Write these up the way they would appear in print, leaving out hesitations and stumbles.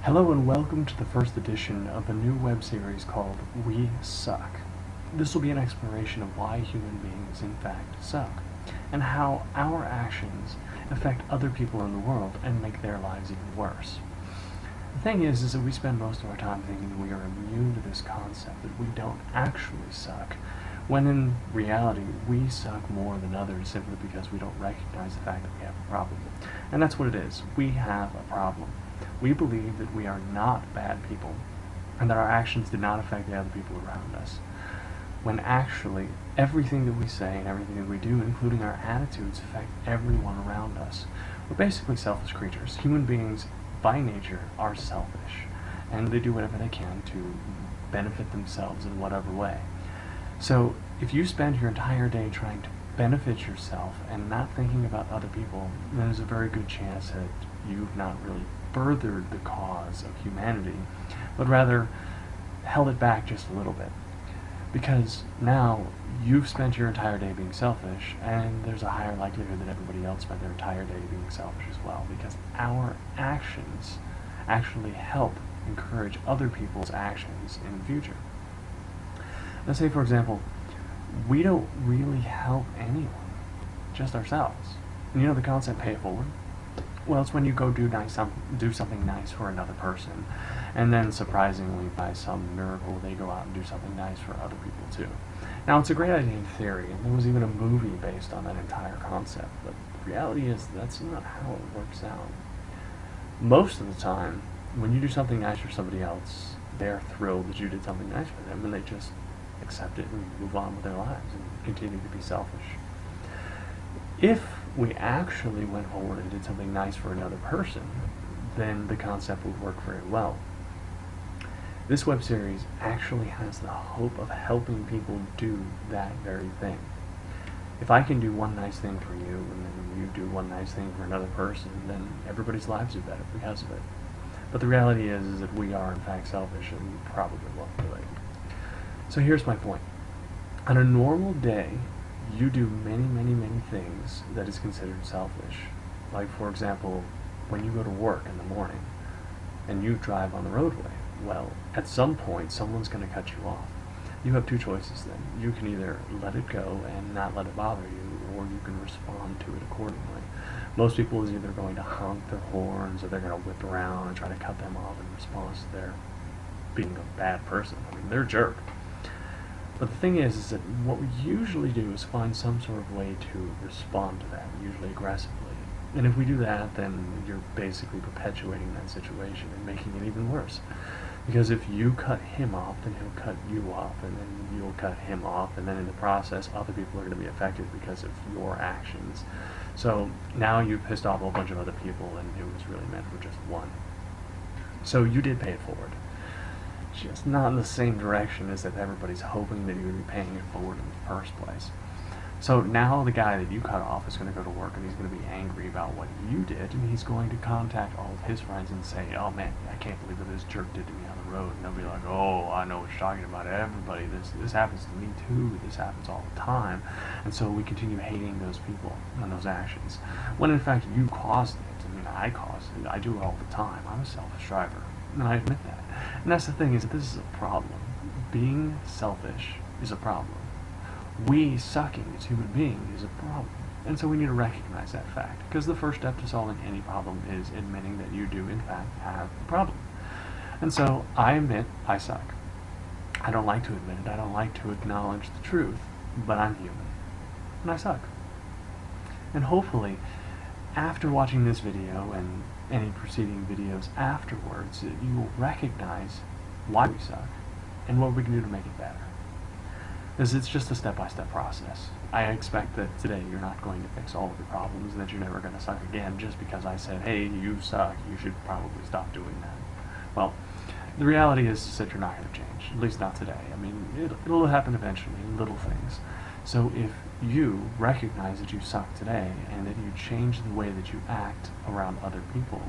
Hello and welcome to the first edition of a new web series called We Suck. This will be an exploration of why human beings in fact suck, and how our actions affect other people in the world and make their lives even worse. The thing is that we spend most of our time thinking we are immune to this concept, that we don't actually suck, when in reality we suck more than others simply because we don't recognize the fact that we have a problem. And that's what it is. We have a problem. We believe that we are not bad people, and that our actions did not affect the other people around us, when actually everything that we say and everything that we do, including our attitudes, affect everyone around us. We're basically selfish creatures. Human beings, by nature, are selfish, and they do whatever they can to benefit themselves in whatever way. So if you spend your entire day trying to benefit yourself and not thinking about other people, then there's a very good chance that you've not really furthered the cause of humanity, but rather held it back just a little bit. Because now you've spent your entire day being selfish, and there's a higher likelihood that everybody else spent their entire day being selfish as well, because our actions actually help encourage other people's actions in the future. Let's say, for example, we don't really help anyone, just ourselves. And you know the concept pay it forward? Well, it's when you go do something nice for another person, and then surprisingly, by some miracle, they go out and do something nice for other people too. Now, it's a great idea in theory, and there was even a movie based on that entire concept, but the reality is that's not how it works out. Most of the time, when you do something nice for somebody else, they're thrilled that you did something nice for them, and they just accept it and move on with their lives and continue to be selfish. If we actually went forward and did something nice for another person, then the concept would work very well. This web series actually has the hope of helping people do that very thing. If I can do one nice thing for you, and then you do one nice thing for another person, then everybody's lives are better because of it. But the reality is that we are in fact selfish, and we probably won't do it. So here's my point. On a normal day, you do many things that is considered selfish. Like, for example, when you go to work in the morning and you drive on the roadway, well, at some point someone's going to cut you off. You have two choices then. You can either let it go and not let it bother you, or you can respond to it accordingly. Most people is either going to honk their horns, or they're going to whip around and try to cut them off in response to their being a bad person. I mean, they're a jerk. But the thing is that what we usually do is find some sort of way to respond to that, usually aggressively. And if we do that, then you're basically perpetuating that situation and making it even worse. Because if you cut him off, then he'll cut you off, and then you'll cut him off, and then in the process, other people are going to be affected because of your actions. So now you've pissed off a whole bunch of other people, and it was really meant for just one. So you did pay it forward. Just not in the same direction as if everybody's hoping that you would be paying it forward in the first place. So now the guy that you cut off is going to go to work, and he's going to be angry about what you did, and he's going to contact all of his friends and say, "Oh man, I can't believe what this jerk did to me on the road." And they'll be like, "Oh, I know what you're talking about. Everybody, this happens to me too. This happens all the time." And so we continue hating those people and those actions, when in fact you caused it. I mean, I caused it. I do it all the time. I'm a selfish driver, and I admit that. And that's the thing, is that this is a problem. Being selfish is a problem. We sucking as human beings is a problem. And so we need to recognize that fact, because the first step to solving any problem is admitting that you do in fact have a problem. And so I admit I suck. I don't like to admit it. I don't like to acknowledge the truth, but I'm human. And I suck. And hopefully, after watching this video and any preceding videos afterwards, you will recognize why we suck and what we can do to make it better. Because it's just a step-by-step process. I expect that today you're not going to fix all of your problems, and that you're never going to suck again just because I said, "Hey, you suck, you should probably stop doing that." Well, the reality is that you're not going to change, at least not today. I mean, it'll happen eventually, in little things. So if you recognize that you suck today, and that you change the way that you act around other people,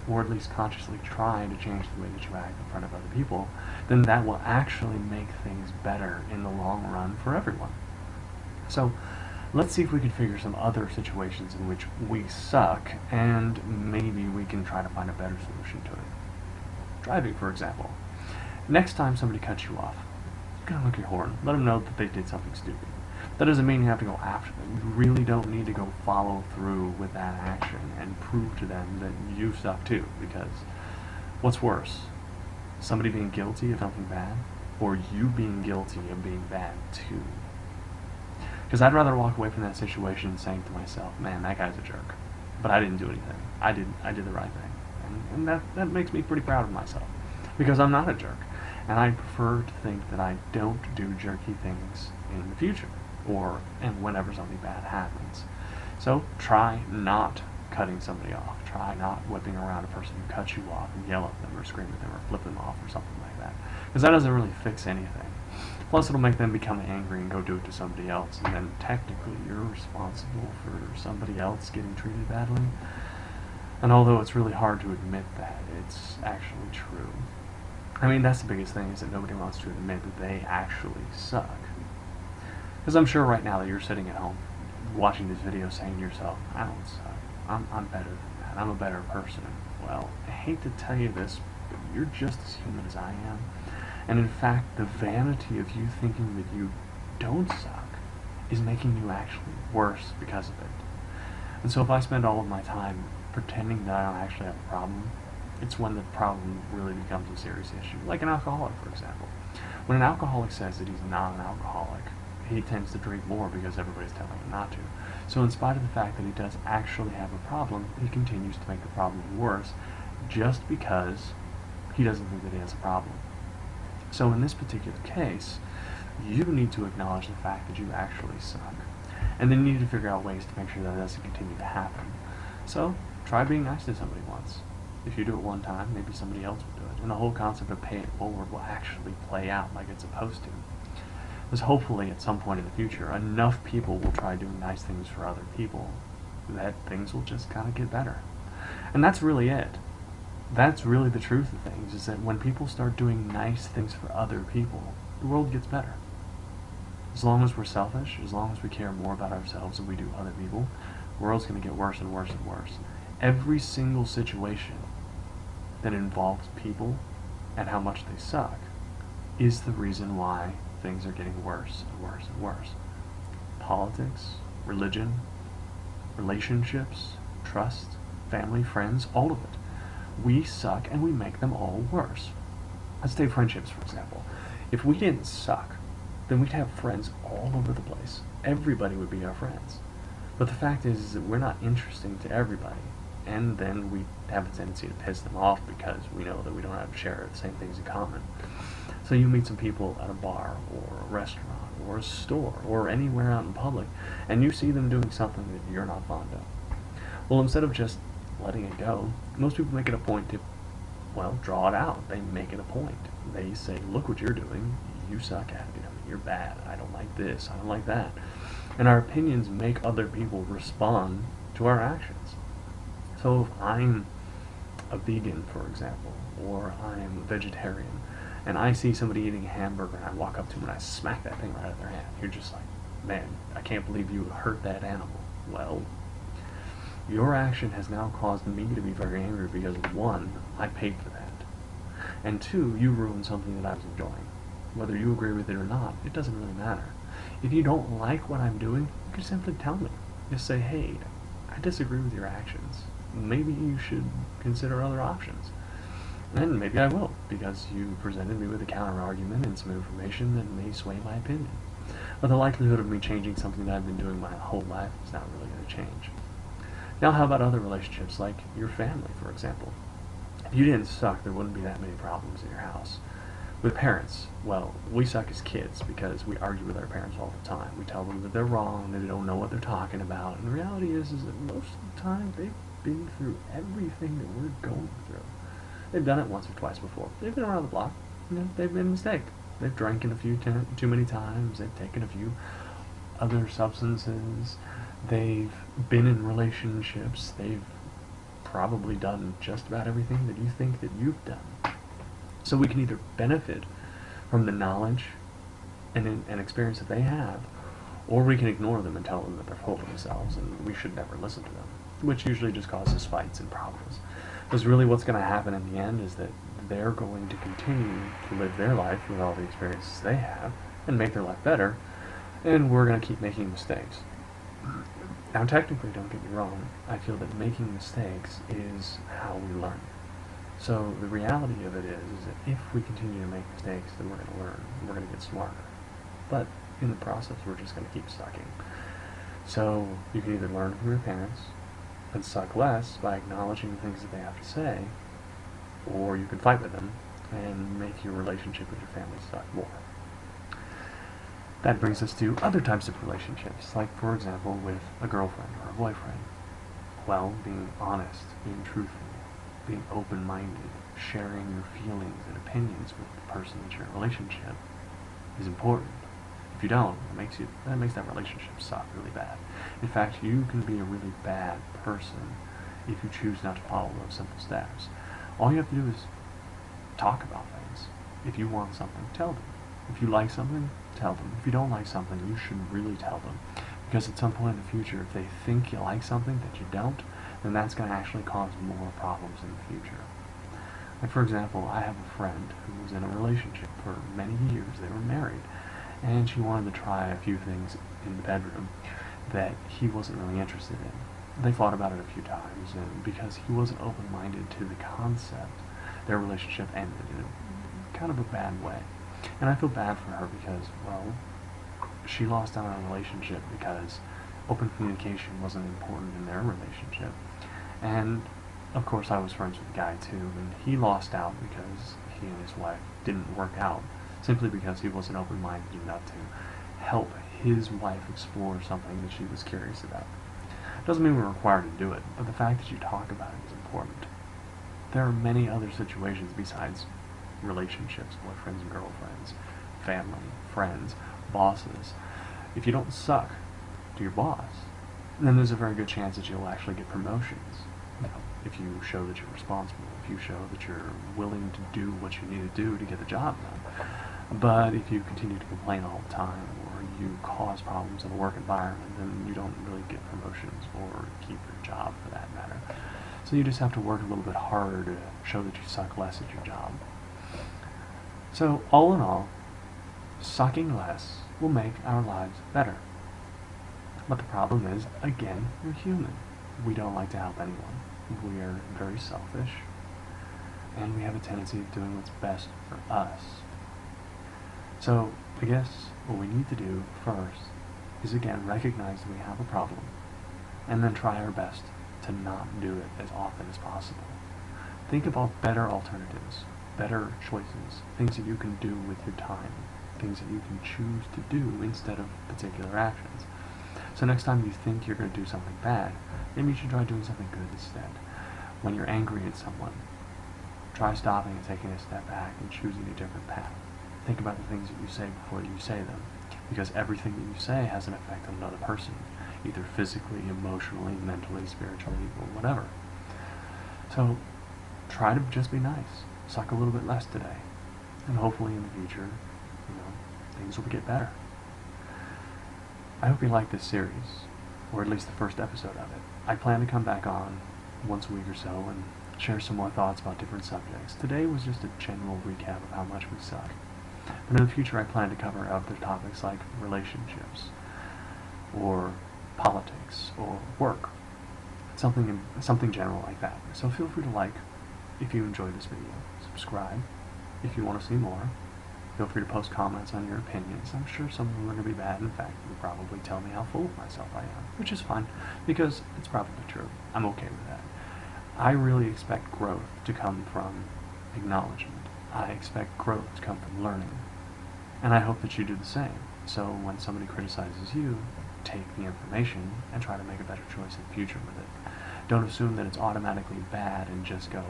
or at least consciously try to change the way that you act in front of other people, then that will actually make things better in the long run for everyone. So let's see if we can figure some other situations in which we suck, and maybe we can try to find a better solution to it. Driving, for example. Next time somebody cuts you off, you gotta look your horn. Let them know that they did something stupid. That doesn't mean you have to go after them. You really don't need to go follow through with that action and prove to them that you suck too, because what's worse? Somebody being guilty of something bad, or you being guilty of being bad too? Because I'd rather walk away from that situation saying to myself, man, that guy's a jerk. But I didn't do anything. I did the right thing. And that makes me pretty proud of myself. Because I'm not a jerk. And I prefer to think that I don't do jerky things in the future. And whenever something bad happens. So try not cutting somebody off. Try not whipping around a person who cuts you off and yell at them or scream at them or flip them off or something like that. Because that doesn't really fix anything. Plus it'll make them become angry and go do it to somebody else, and then technically you're responsible for somebody else getting treated badly. And although it's really hard to admit that, it's actually true. I mean, that's the biggest thing, is that nobody wants to admit that they actually suck. Because I'm sure right now that you're sitting at home watching this video saying to yourself, I don't suck. I'm better than that. I'm a better person. Well, I hate to tell you this, but you're just as human as I am. And in fact, the vanity of you thinking that you don't suck is making you actually worse because of it. And so if I spend all of my time pretending that I don't actually have a problem, it's when the problem really becomes a serious issue. Like an alcoholic, for example. When an alcoholic says that he's not an alcoholic, he tends to drink more because everybody's telling him not to. So in spite of the fact that he does actually have a problem, he continues to make the problem worse just because he doesn't think that he has a problem. So in this particular case, you need to acknowledge the fact that you actually suck. And then you need to figure out ways to make sure that doesn't continue to happen. So try being nice to somebody once. If you do it one time, maybe somebody else will do it. And the whole concept of pay it forward will actually play out like it's supposed to. Because hopefully at some point in the future, enough people will try doing nice things for other people that things will just kind of get better. And that's really it. That's really the truth of things, is that when people start doing nice things for other people, the world gets better. As long as we're selfish, as long as we care more about ourselves than we do other people, the world's going to get worse and worse and worse. Every single situation that involves people and how much they suck is the reason why things are getting worse and worse and worse. Politics, religion, relationships, trust, family, friends, all of it. We suck and we make them all worse. Let's take friendships, for example. If we didn't suck, then we'd have friends all over the place. Everybody would be our friends. But the fact is that we're not interesting to everybody. And then we have a tendency to piss them off because we know that we don't have to share the same things in common. So you meet some people at a bar or a restaurant or a store or anywhere out in public, and you see them doing something that you're not fond of. Well, instead of just letting it go, most people make it a point to, well, draw it out. They make it a point. They say, look what you're doing. You suck at it. I mean, you're bad. I don't like this. I don't like that. And our opinions make other people respond to our actions. So if I'm a vegan, for example, or I'm a vegetarian, and I see somebody eating a hamburger and I walk up to them and I smack that thing right out of their hand, you're just like, man, I can't believe you hurt that animal. Well, your action has now caused me to be very angry because, one, I paid for that, and two, you ruined something that I was enjoying. Whether you agree with it or not, it doesn't really matter. If you don't like what I'm doing, you can simply tell me. Just say, hey, I disagree with your actions. Maybe you should consider other options. And maybe I will, because you presented me with a counter-argument and some information that may sway my opinion. But the likelihood of me changing something that I've been doing my whole life is not really going to change. Now how about other relationships, like your family, for example? If you didn't suck, there wouldn't be that many problems in your house. With parents, well, we suck as kids because we argue with our parents all the time. We tell them that they're wrong, that they don't know what they're talking about. And the reality is that most of the time they've been through everything that we're going through. They've done it once or twice before. They've been around the block. They've made a mistake. They've drank a few too many times. They've taken a few other substances. They've been in relationships. They've probably done just about everything that you think that you've done. So we can either benefit from the knowledge and experience that they have, or we can ignore them and tell them that they're full of themselves and we should never listen to them, which usually just causes fights and problems. Because really what's going to happen in the end is that they're going to continue to live their life with all the experiences they have and make their life better, and we're going to keep making mistakes. Now, technically, don't get me wrong, I feel that making mistakes is how we learn. So the reality of it is that if we continue to make mistakes, then we're going to learn, we're going to get smarter. But in the process, we're just going to keep sucking. So you can either learn from your parents and suck less by acknowledging the things that they have to say, or you can fight with them and make your relationship with your family suck more. That brings us to other types of relationships, like, for example, with a girlfriend or a boyfriend. Well, being honest, being truthful, being open-minded, sharing your feelings and opinions with the person that's your relationship is important. If you don't, that makes that relationship suck really bad. In fact, you can be a really bad person if you choose not to follow those simple steps. All you have to do is talk about things. If you want something, tell them. If you like something, tell them. If you don't like something, you should really tell them. Because at some point in the future, if they think you like something that you don't, then that's going to actually cause more problems in the future. Like, for example, I have a friend who was in a relationship for many years. They were married, and she wanted to try a few things in the bedroom that he wasn't really interested in. They fought about it a few times, and because he wasn't open-minded to the concept, their relationship ended in kind of a bad way. And I feel bad for her because, well, she lost out on a relationship because open communication wasn't important in their relationship. And, of course, I was friends with the guy, too, and he lost out because he and his wife didn't work out, simply because he wasn't open-minded enough to help his wife explore something that she was curious about. Doesn't mean we're required to do it, but the fact that you talk about it is important. There are many other situations besides relationships, boyfriends and girlfriends, family, friends, bosses. If you don't suck to your boss, then there's a very good chance that you'll actually get promotions. You know, if you show that you're responsible, if you show that you're willing to do what you need to do to get the job done. But if you continue to complain all the time, or you cause problems in the work environment, then you don't really get promotions or keep your job, for that matter. So you just have to work a little bit harder to show that you suck less at your job. So, all in all, sucking less will make our lives better. But the problem is, again, we're human. We don't like to help anyone. We are very selfish, and we have a tendency of doing what's best for us. So, I guess what we need to do first is, again, recognize that we have a problem, and then try our best to not do it as often as possible. Think about better alternatives, better choices, things that you can do with your time, things that you can choose to do instead of particular actions. So next time you think you're going to do something bad, maybe you should try doing something good instead. When you're angry at someone, try stopping and taking a step back and choosing a different path. Think about the things that you say before you say them, because everything that you say has an effect on another person, either physically, emotionally, mentally, spiritually, or whatever. So try to just be nice. Suck a little bit less today, and hopefully in the future, things will get better. I hope you like this series, or at least the first episode of it. I plan to come back on once a week or so and share some more thoughts about different subjects. Today was just a general recap of how much we suck. But in the future, I plan to cover other topics like relationships, or politics, or work, something general like that. So feel free to like if you enjoyed this video. Subscribe if you want to see more. Feel free to post comments on your opinions. I'm sure some of them are going to be bad. In fact, you'll probably tell me how full of myself I am, which is fine, because it's probably true. I'm okay with that. I really expect growth to come from acknowledgement. I expect growth to come from learning. And I hope that you do the same. So when somebody criticizes you, take the information and try to make a better choice in the future with it. Don't assume that it's automatically bad and just go,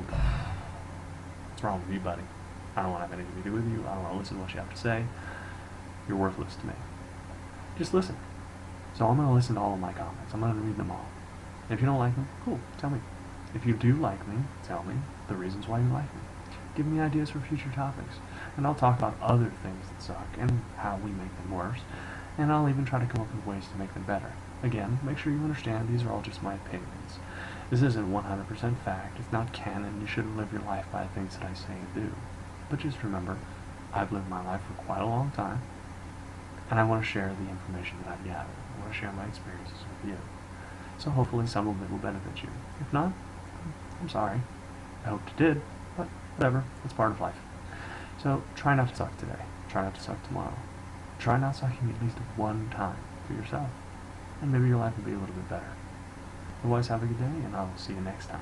what's wrong with you, buddy? I don't want to have anything to do with you. I don't want to listen to what you have to say. You're worthless to me. Just listen. So I'm going to listen to all of my comments. I'm going to read them all. If you don't like them, cool, tell me. If you do like me, tell me the reasons why you like me. Give me ideas for future topics. And I'll talk about other things that suck and how we make them worse. And I'll even try to come up with ways to make them better. Again, make sure you understand these are all just my opinions. This isn't 100% fact, it's not canon, you shouldn't live your life by the things that I say and do. But just remember, I've lived my life for quite a long time, and I want to share the information that I've gathered. I want to share my experiences with you. So hopefully some of it will benefit you. If not, I'm sorry. I hoped it did, but whatever, it's part of life. So try not to suck today. Try not to suck tomorrow. Try not sucking at least one time for yourself, and maybe your life will be a little bit better. Otherwise, have a good day, and I'll see you next time.